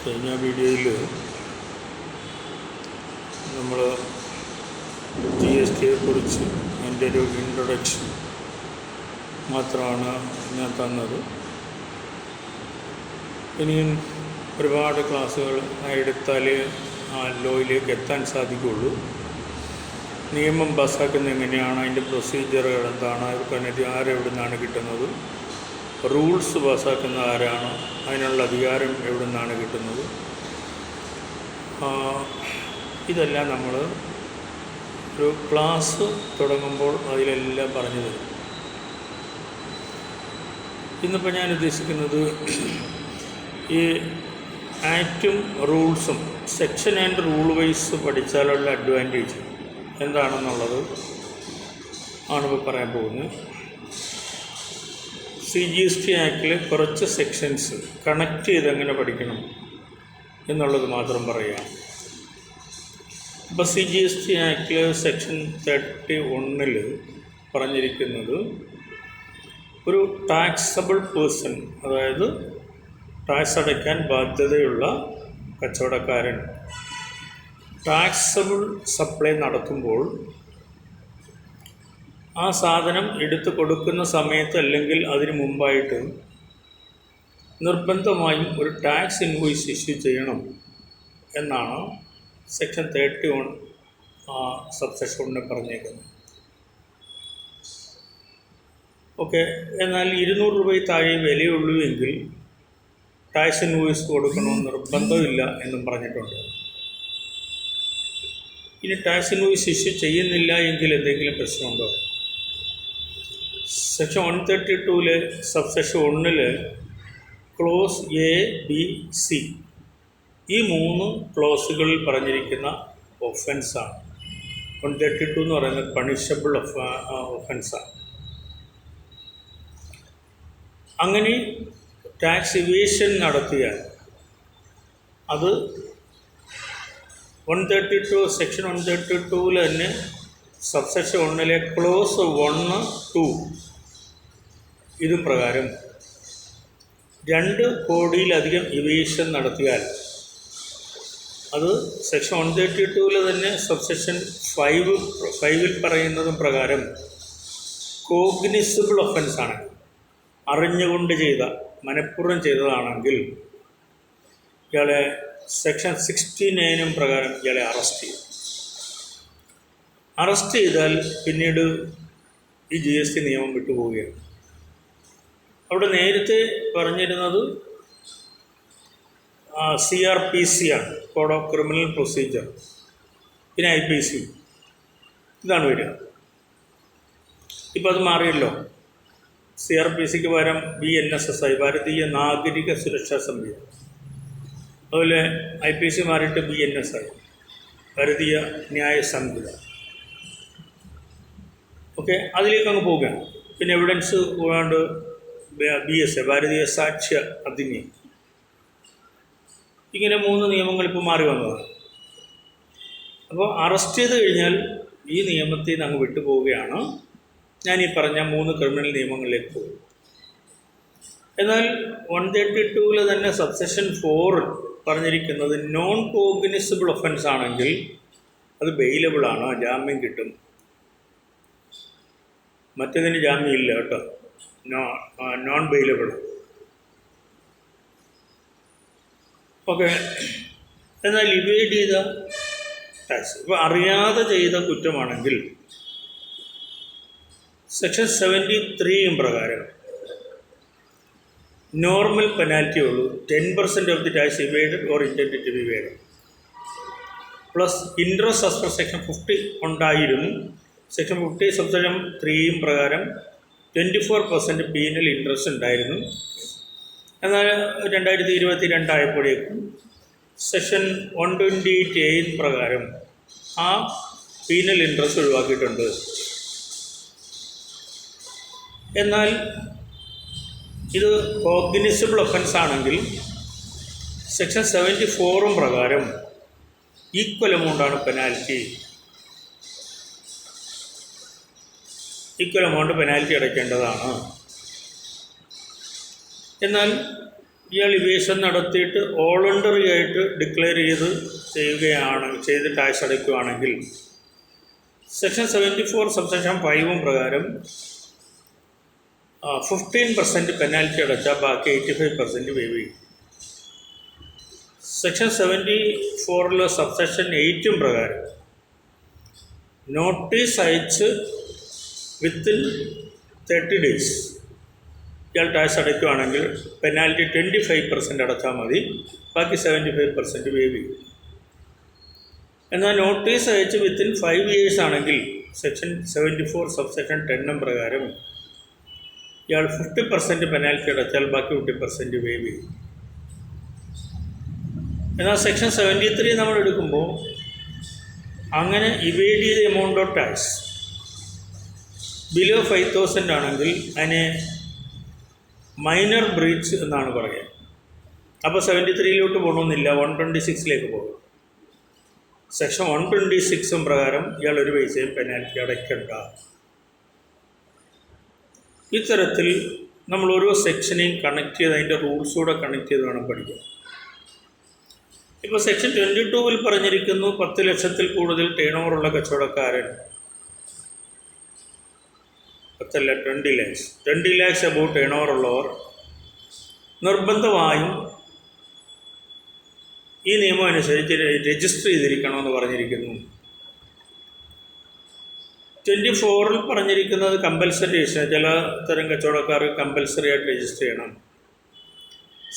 കഴിഞ്ഞ വീഡിയോയിൽ നമ്മൾ ജി എസ് ടിയെ കുറിച്ച് എൻ്റെ ഒരു ഇൻട്രൊഡക്ഷൻ മാത്രമാണ് ഞാൻ തന്നത്. ഇനിയും ഒരുപാട് ക്ലാസ്സുകൾ എടുത്താലേ ആ ലോയിലേക്ക് എത്താൻ സാധിക്കുകയുള്ളൂ. നിയമം പാസ്സാക്കുന്നത് എങ്ങനെയാണ്, അതിൻ്റെ പ്രൊസീജിയറുകൾ എന്താണ്, അതിന് ആരെവിടെ നിന്നാണ് കിട്ടുന്നത്, റൂൾസ് പാസ്സാക്കുന്ന ആരാണ്, അതിനുള്ള അധികാരം എവിടെ നിന്നാണ് കിട്ടുന്നത്, ഇതെല്ലാം നമ്മൾ ഒരു ക്ലാസ് തുടങ്ങുമ്പോൾ അതിലെല്ലാം പറഞ്ഞു തരും. ഇന്നിപ്പോൾ ഞാൻ ഉദ്ദേശിക്കുന്നത് ഈ ആക്റ്റും റൂൾസും സെക്ഷൻ ആൻഡ് റൂൾ വൈസ് പഠിച്ചാലുള്ള അഡ്വാൻറ്റേജ് എന്താണെന്നുള്ളത് ആണിപ്പോൾ പറയാൻ പോകുന്നത്. CGST ആക്റ്റിൽ കുറച്ച് സെക്ഷൻസ് കണക്ട് ചെയ്ത് എങ്ങനെ പഠിക്കണം എന്നുള്ളത് മാത്രം പറയാം. ഇപ്പോൾ CGST ആക്റ്റിൽ സെക്ഷൻ 31 പറഞ്ഞിരിക്കുന്നത് ഒരു ടാക്സബിൾ പേഴ്സൺ, അതായത് ടാക്സ് അടയ്ക്കാൻ ബാധ്യതയുള്ള കച്ചവടക്കാരൻ ടാക്സബിൾ സപ്ലൈ നടത്തുമ്പോൾ ആ സാധനം എടുത്തു കൊടുക്കുന്ന സമയത്ത് അല്ലെങ്കിൽ അതിന് മുമ്പായിട്ട് നിർബന്ധമായും ഒരു ടാക്സ് ഇൻവോയ്സ് ഇഷ്യൂ ചെയ്യണം എന്നാണ് സെക്ഷൻ 31 സബ്സെക്ഷൻ 1 പറഞ്ഞേക്കുന്നത്. ഓക്കെ, എന്നാൽ 200 രൂപയിൽ താഴെ വിലയുള്ളൂ എങ്കിൽ ടാക്സ് ഇൻവോയ്സ് കൊടുക്കണമെന്ന് നിർബന്ധമില്ല എന്നും പറഞ്ഞിട്ടുണ്ട്. ഇനി ടാക്സ് ഇൻവോയ്സ് ഇഷ്യൂ ചെയ്യുന്നില്ല എങ്കിൽ എന്തെങ്കിലും പ്രശ്നമുണ്ടോ? Section 132 subsection 1 close A, B, C ഈ 3 ക്ലോസുകളിൽ പറഞ്ഞിരിക്കുന്ന ഒഫൻസാണ്. 132 എന്ന് പറയുന്നത് പണിഷബിൾ ഒഫൻസാണ്. അങ്ങനെ ടാക്സ് ഇവേഷൻ നടത്തിയാൽ അത് 132 സെക്ഷൻ 132 തന്നെ സബ്സെക്ഷൻ 1 ക്ലോസ് 1, 2 ഇതും പ്രകാരം 2 കോടിയിലധികം ഇവേഷൻ നടത്തിയാൽ അത് സെക്ഷൻ 132 തന്നെ സബ്സെക്ഷൻ 5 പറയുന്നതും പ്രകാരം കോഗ്നിസിബിൾ ഒഫൻസാണ്. അറിഞ്ഞുകൊണ്ട് ചെയ്ത, മനഃപൂർവ്വം ചെയ്തതാണെങ്കിൽ ഇയാളെ സെക്ഷൻ 69 പ്രകാരം ഇയാളെ അറസ്റ്റ് ചെയ്യും. അറസ്റ്റ് ചെയ്താൽ പിന്നീട് ഈ GST നിയമം വിട്ടുപോവുകയാണ്. അവിടെ നേരത്തെ പറഞ്ഞിരുന്നത് CRPC ആണ്, കോഡ് ഓഫ് ക്രിമിനൽ പ്രൊസീജിയർ, പിന്നെ IPC, ഇതാണ് വരിക. ഇപ്പോൾ അത് മാറിയല്ലോ. CRPCക്ക് പകരം BNSS ആയി, ഭാരതീയ നാഗരിക സുരക്ഷാ സംവിധാനം. അതുപോലെ IPC മാറിയിട്ട് BNS ആയി, ഭാരതീയ ന്യായ സംഹിത. ഓക്കെ, അതിലേക്ക് അങ്ങ് പോവുകയാണ്. പിന്നെ എവിഡൻസ് കൂടാണ്ട് BSA, ഭാരതീയ സാക്ഷ്യ അധിനിയം. ഇങ്ങനെ 3 നിയമങ്ങൾ ഇപ്പോൾ മാറി വന്നതാണ്. അപ്പോൾ അറസ്റ്റ് ചെയ്ത് കഴിഞ്ഞാൽ ഈ നിയമത്തിൽ നിന്ന് അങ്ങ് വിട്ടുപോവുകയാണ്. ഞാൻ ഈ പറഞ്ഞ 3 ക്രിമിനൽ നിയമങ്ങളിലേക്ക് പോകും. എന്നാൽ 132 തന്നെ സബ്സെക്ഷൻ 4 പറഞ്ഞിരിക്കുന്നത് നോൺ കോഗ്നിസിബിൾ ഒഫൻസ് ആണെങ്കിൽ അത് ബെയിലബിളാണ്, ജാമ്യം കിട്ടും. മറ്റേതിന് ജാമ്യം ഇല്ല കേട്ടോ, നോൺ ബെയിലബിൾ. ഓക്കെ, എന്നാൽ ഇവേഡ് ചെയ്ത ടാക്സ്, ഇപ്പോൾ അറിയാതെ ചെയ്ത കുറ്റമാണെങ്കിൽ സെക്ഷൻ 73 പ്രകാരം നോർമൽ പെനാൽറ്റി ഉള്ളൂ. 10% of the tax evaded or intended to be evaded plus interest as per section 50 ഉണ്ടായിരുന്നു. സെക്ഷൻ 50 സബ്സെക്ഷൻ 3 പ്രകാരം 24% പീനൽ ഇൻട്രസ്റ്റ് ഉണ്ടായിരുന്നു. എന്നാൽ 2022 ആയപ്പോഴേക്കും സെക്ഷൻ 128A പ്രകാരം ആ പീനൽ ഇൻട്രസ്റ്റ് ഒഴിവാക്കിയിട്ടുണ്ട്. എന്നാൽ ഇത് കോഗ്നിസിബിൾ ഒഫൻസ് ആണെങ്കിൽ സെക്ഷൻ 74 പ്രകാരം ഈക്വൽ എമൗണ്ടാണ് പെനാൽറ്റി. ഈക്വൽ എമൗണ്ട് പെനാൽറ്റി അടയ്ക്കേണ്ടതാണ്. എന്നാൽ ഇയാൾ ഇവേഷൻ നടത്തിയിട്ട് വോളണ്ടറി ആയിട്ട് ഡിക്ലെയർ ചെയ്ത് ടാക്സ് അടയ്ക്കുകയാണെങ്കിൽ സെക്ഷൻ 74 സബ്സെക്ഷൻ 5 പ്രകാരം 15% പെനാൽറ്റി അടച്ചാൽ ബാക്കി 85% വേവ് ചെയ്യും. സെക്ഷൻ 74 സബ്സെക്ഷൻ 8 പ്രകാരം നോട്ടീസ് അയച്ച് വിത്തിൻ 30 days ഇയാൾ ടാക്സ് അടയ്ക്കുകയാണെങ്കിൽ പെനാൽറ്റി 25% അടച്ചാൽ മതി, ബാക്കി 75% വേവ് ചെയ്യും. എന്നാൽ നോട്ടീസ് അയച്ച് വിത്തിൻ 5 years ആണെങ്കിൽ സെക്ഷൻ 74 സബ്സെക്ഷൻ 10 പ്രകാരം ഇയാൾ 50% പെനാൽറ്റി അടച്ചാൽ ബാക്കി 50% വേവ് ചെയ്യും. എന്നാൽ സെക്ഷൻ 73 നമ്മൾ എടുക്കുമ്പോൾ അങ്ങനെ ഇവേഡ് ചെയ്ത എമൗണ്ട് ഓഫ് ടാക്സ് ബിലോ 5,000 ആണെങ്കിൽ അതിനെ മൈനർ ബ്രീച്ച് എന്നാണ് പറയുക. അപ്പോൾ 73 പോകണമെന്നില്ല, 126 പോകും. സെക്ഷൻ 126 പ്രകാരം ഇയാൾ ഒരു പൈസയും പെനാൽറ്റി അടയ്ക്കണ്ട. ഇത്തരത്തിൽ നമ്മൾ ഓരോ സെക്ഷനെയും കണക്ട് ചെയ്ത് അതിൻ്റെ റൂൾസൂടെ കണക്ട് ചെയ്ത് വേണം പഠിക്കാൻ. ഇപ്പോൾ സെക്ഷൻ 22 പറഞ്ഞിരിക്കുന്നു 10 ലക്ഷത്തിൽ കൂടുതൽ ടേൺ ഓവറുള്ള കച്ചവടക്കാരൻ 20 lakhs അബൌട്ട് ടേൺ ഓവർ ഉള്ളവർ നിർബന്ധമായും ഈ നിയമം അനുസരിച്ച് രജിസ്റ്റർ ചെയ്തിരിക്കണമെന്ന് പറഞ്ഞിരിക്കുന്നു. 24 പറഞ്ഞിരിക്കുന്നത് കമ്പൽസറി രജിസ്റ്റർ, ചില തരം കച്ചവടക്കാർ കമ്പൽസറി ആയിട്ട് രജിസ്റ്റർ ചെയ്യണം.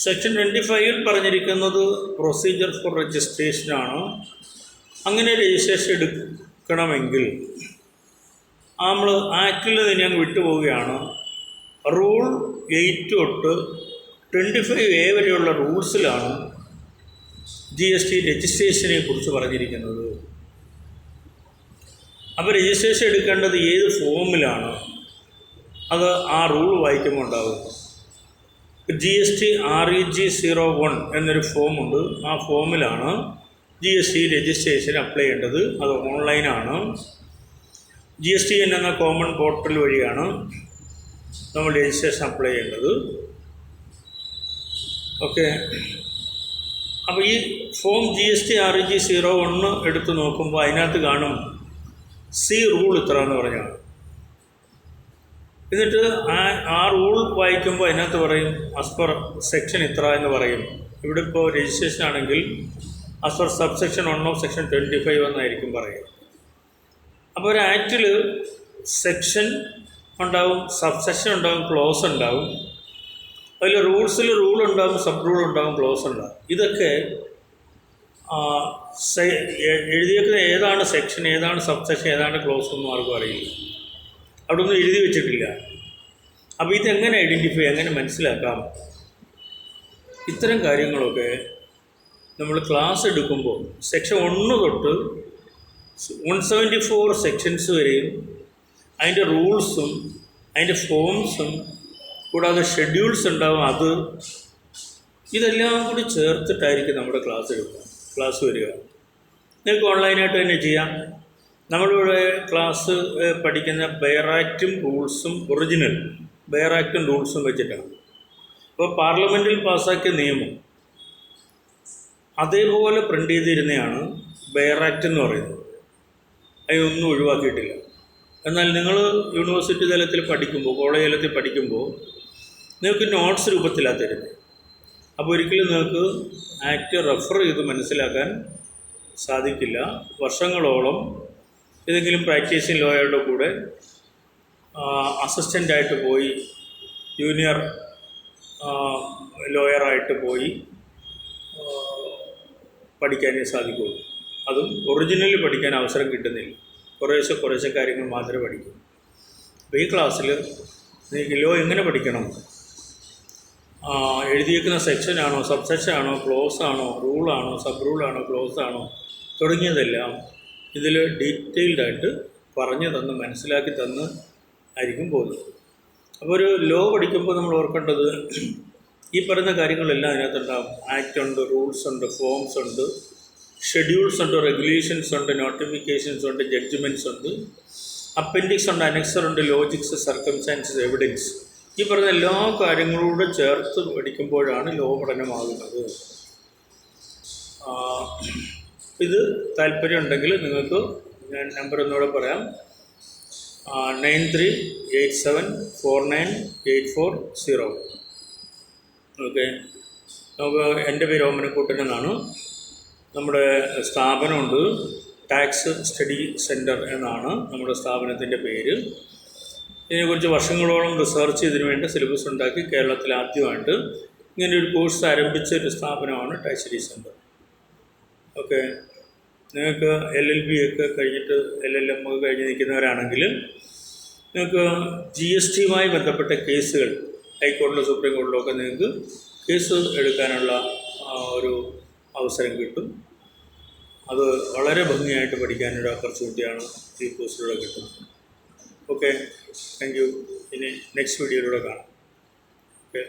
സെക്ഷൻ 25 പറഞ്ഞിരിക്കുന്നത് പ്രൊസീജിയർ ഫോർ രജിസ്ട്രേഷനാണ്. അങ്ങനെ രജിസ്ട്രേഷൻ എടുക്കണമെങ്കിൽ നമ്മൾ ആക്ടിൽ തന്നെ അങ്ങ് വിട്ടുപോവുകയാണ്. റൂൾ 8 തൊട്ട് 25A വരെയുള്ള റൂൾസിലാണ് GST രജിസ്ട്രേഷനെ കുറിച്ച് പറഞ്ഞിരിക്കുന്നത്. അപ്പോൾ രജിസ്ട്രേഷൻ എടുക്കേണ്ടത് ഏത് ഫോമിലാണ്, അത് ആ റൂൾ വായിക്കുമ്പോൾ ഉണ്ടാകും. GST REG 01 എന്നൊരു ഫോമുണ്ട്. ആ ഫോമിലാണ് GST രജിസ്ട്രേഷൻ അപ്ലൈ ചെയ്യേണ്ടത്. അത് ഓൺലൈനാണ്. GSTN എന്ന കോമൺ പോർട്ടൽ വഴിയാണ് നമ്മൾ രജിസ്ട്രേഷൻ അപ്ലൈ ചെയ്യേണ്ടത്. ഓക്കെ. അപ്പോൾ ഈ ഫോം GST REG 01 എടുത്ത് നോക്കുമ്പോൾ അതിനകത്ത് കാണും സി റൂൾ ഇത്ര എന്ന് പറഞ്ഞാണ്. എന്നിട്ട് ആ റൂൾ വായിക്കുമ്പോൾ അതിനകത്ത് പറയും ആസ് പെർ സെക്ഷൻ ഇത്ര എന്ന് പറയും. ഇവിടെ ഇപ്പോൾ രജിസ്ട്രേഷൻ ആണെങ്കിൽ as per sub section 1 of section 25 എന്നായിരിക്കും പറയുക. അപ്പോൾ ഒരു ആക്റ്റിൽ സെക്ഷൻ ഉണ്ടാവും, സബ് സെക്ഷൻ ഉണ്ടാവും, ക്ലോസ് ഉണ്ടാവും. അതിൽ റൂൾസിൽ റൂൾ ഉണ്ടാകും, സബ് റൂൾ ഉണ്ടാകും, ക്ലോസ് ഉണ്ടാകും. ഇതൊക്കെ എഴുതിയേക്കുന്ന ഏതാണ് സെക്ഷൻ, ഏതാണ് സബ് സെക്ഷൻ, ഏതാണ് ക്ലോസ് ഒന്നും ആർക്കും അറിയില്ല. അവിടെ ഒന്നും എഴുതി വെച്ചിട്ടില്ല. അപ്പോൾ ഇതെങ്ങനെ ഐഡൻറ്റിഫൈ, എങ്ങനെ മനസ്സിലാക്കാം? ഇത്തരം കാര്യങ്ങളൊക്കെ നമ്മൾ ക്ലാസ് എടുക്കുമ്പോൾ സെക്ഷൻ 1 തൊട്ട് 174 സെക്ഷൻസ് വരെയും അതിൻ്റെ റൂൾസും അതിൻ്റെ ഫോംസും കൂടാതെ ഷെഡ്യൂൾസ് ഉണ്ടാവും. ഇതെല്ലാം കൂടി ചേർത്തിട്ടായിരിക്കും നമ്മുടെ ക്ലാസ് വരിക. നിങ്ങൾക്ക് ഓൺലൈനായിട്ട് തന്നെ ചെയ്യാം. നമ്മളിവിടെ ക്ലാസ് പഠിക്കുന്ന ബെയർ ആക്റ്റും റൂൾസും ഒറിജിനൽ ബെയർ ആക്റ്റും റൂൾസും വെച്ചിട്ടാണ്. അപ്പോൾ പാർലമെൻറ്റിൽ പാസ്സാക്കിയ നിയമം അതേപോലെ പ്രിൻ്റ് ചെയ്തിരുന്നതാണ് ബെയർ ആക്റ്റ് എന്ന് പറയുന്നത്. അതിനൊന്നും ഒഴിവാക്കിയിട്ടില്ല. എന്നാൽ നിങ്ങൾ യൂണിവേഴ്സിറ്റി തലത്തിൽ പഠിക്കുമ്പോൾ, കോളേജ് തലത്തിൽ പഠിക്കുമ്പോൾ നിങ്ങൾക്ക് നോട്ട്സ് രൂപത്തിലാണ് തരുന്നത്. അപ്പോൾ ഒരിക്കലും നിങ്ങൾക്ക് ആക്റ്റ് റെഫർ ചെയ്ത് മനസ്സിലാക്കാൻ സാധിക്കില്ല. വർഷങ്ങളോളം ഏതെങ്കിലും പ്രാക്ടീസിങ് ലോയറുടെ കൂടെ അസിസ്റ്റൻ്റായിട്ട് പോയി, ജൂനിയർ ലോയറായിട്ട് പോയി പഠിക്കാനേ സാധിക്കുള്ളൂ. അതും ഒറിജിനലി പഠിക്കാൻ അവസരം കിട്ടുന്നില്ല. കുറേശ്ശെ കാര്യങ്ങൾ മാത്രമേ പഠിക്കൂ. അപ്പോൾ ഈ ക്ലാസ്സിൽ നിങ്ങൾക്ക് ലോ എങ്ങനെ പഠിക്കണം, എഴുതിയേക്കുന്ന സെക്ഷനാണോ, സബ് സെക്ഷനാണോ, ക്ലോസ് ആണോ, റൂളാണോ, സബ് റൂളാണോ, ക്ലോസ് ആണോ തുടങ്ങിയതെല്ലാം ഇതിൽ ഡീറ്റെയിൽഡായിട്ട് പറഞ്ഞു തന്ന് മനസ്സിലാക്കി തന്ന് ആയിരിക്കും പോകുന്നത്. അപ്പോൾ ഒരു ലോ പഠിക്കുമ്പോൾ നമ്മൾ ഓർക്കേണ്ടത് ഈ പറയുന്ന കാര്യങ്ങളെല്ലാം അതിനകത്തുണ്ടാകും. ആക്റ്റ് ഉണ്ട്, റൂൾസ് ഉണ്ട്, ഫോംസ് ഉണ്ട്, ഷെഡ്യൂൾസ് ഉണ്ട്, റെഗുലേഷൻസ് ഉണ്ട്, നോട്ടിഫിക്കേഷൻസ് ഉണ്ട്, ജഡ്ജ്മെൻറ്റ്സ് ഉണ്ട്, അപ്പൻഡിക്സ് ഉണ്ട്, അനക്സർ ഉണ്ട്, ലോജിക്സ്, സർക്കംസ്റ്റാൻസസ്, എവിഡൻസ്. ഈ പറഞ്ഞ എല്ലാ കാര്യങ്ങളൂടെ ചേർത്ത് പഠിക്കുമ്പോഴാണ് ലോ പഠനമാകുന്നത്. ഇത് താല്പര്യമുണ്ടെങ്കിൽ നിങ്ങൾക്ക് ഞാൻ നമ്പർ ഒന്നുകൂടെ പറയാം. 9387498440. ഓക്കെ. നമുക്ക് എൻ്റെ പേര് ഓമനക്കുട്ടൻ എന്നാണ്. നമ്മുടെ സ്ഥാപനമുണ്ട്, ടാക്സ് സ്റ്റഡി സെൻറ്റർ എന്നാണ് നമ്മുടെ സ്ഥാപനത്തിൻ്റെ പേര്. ഇതിനെക്കുറിച്ച് വർഷങ്ങളോളം റിസർച്ച് ചെയ്തതിനു വേണ്ടി സിലബസ് ഉണ്ടാക്കി കേരളത്തിൽ ആദ്യമായിട്ട് ഇങ്ങനെ ഒരു കോഴ്സ് ആരംഭിച്ച ഒരു സ്ഥാപനമാണ് ടാക്സ് സ്റ്റഡി സെൻറ്റർ. ഓക്കെ. നിങ്ങൾക്ക് LLB ഒക്കെ കഴിഞ്ഞിട്ട് LLM ഒക്കെ കഴിഞ്ഞ് നിൽക്കുന്നവരാണെങ്കിൽ നിങ്ങൾക്ക് GSTയുമായി ബന്ധപ്പെട്ട കേസുകൾ ഹൈക്കോടതിയിലും സുപ്രീം കോടതിയിലും ഒക്കെ നിങ്ങൾക്ക് കേസ് എടുക്കാനുള്ള ഒരു അവസരം കിട്ടും. അത് വളരെ ഭംഗിയായിട്ട് പഠിക്കാനൊരു ഓപ്പർച്യൂണിറ്റിയാണ് ഈ കോഴ്സിലൂടെ കിട്ടുന്നത്. Okay, thank you. ഇനി നെക്സ്റ്റ് വീഡിയോയിലൂടെ കാണാം. ഓക്കെ.